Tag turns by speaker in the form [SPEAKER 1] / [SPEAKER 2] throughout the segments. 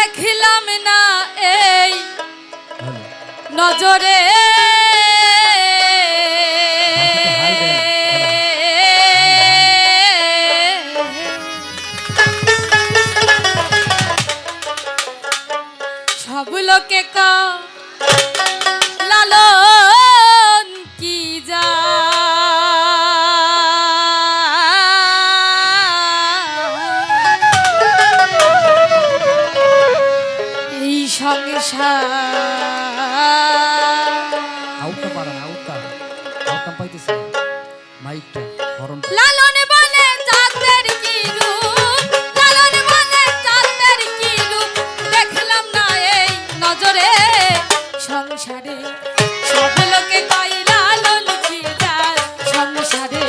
[SPEAKER 1] দেখিলাম না এই নজরে সব লোকে লালন কি যা এই সংসার
[SPEAKER 2] আউটটা পারেন আউটটা পাইতেছে মাইকটা হরন
[SPEAKER 1] লালন বলে চাঁদের কি রূপ লালন বলে চাঁদের কি রূপ দেখলাম না এই নজরে সংসারে সব লোকে কয় লালন কি জাত সংসারে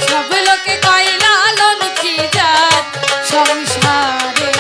[SPEAKER 1] সব লোকে কয় লালন কি জাত সংসারে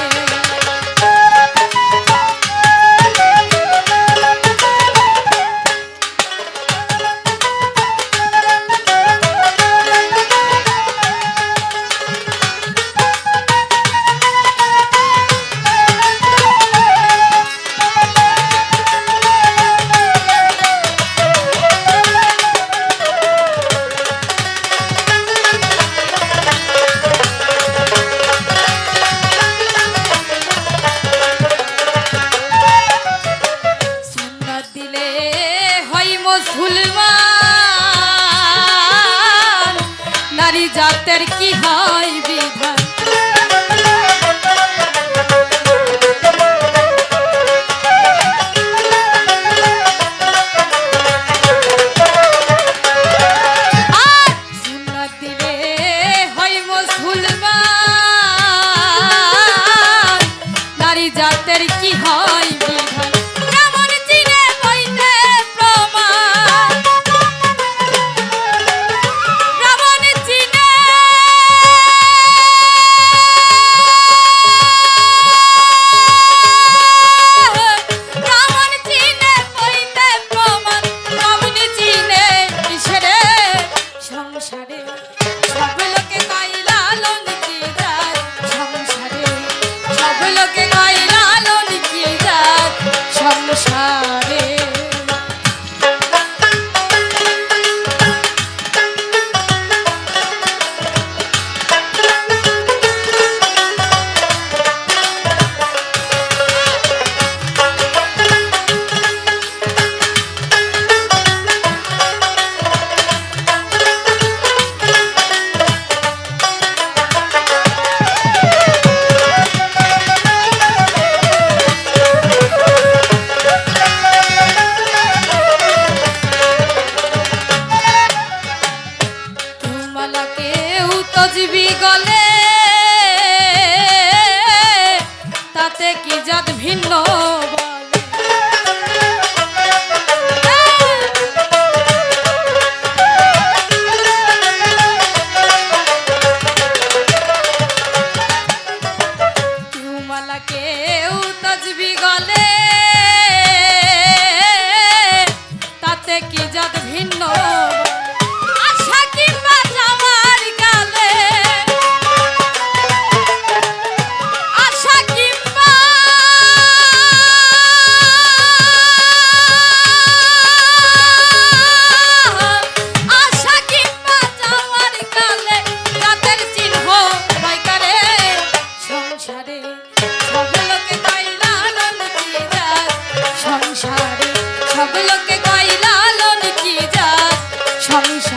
[SPEAKER 1] মুসলমান নারী জাতের কি হয় বিধান আর সুন্নাত দিলে হয় মুসলমান নারী জাতের কি হয় বিধান তজবি গলে তাতে কি জাত ভিন্ন মালা কেউ তজবি গলে তাতে কি জাত ভিন্ন সংসারে সব লোকে কয় লালন কি জাত সংসার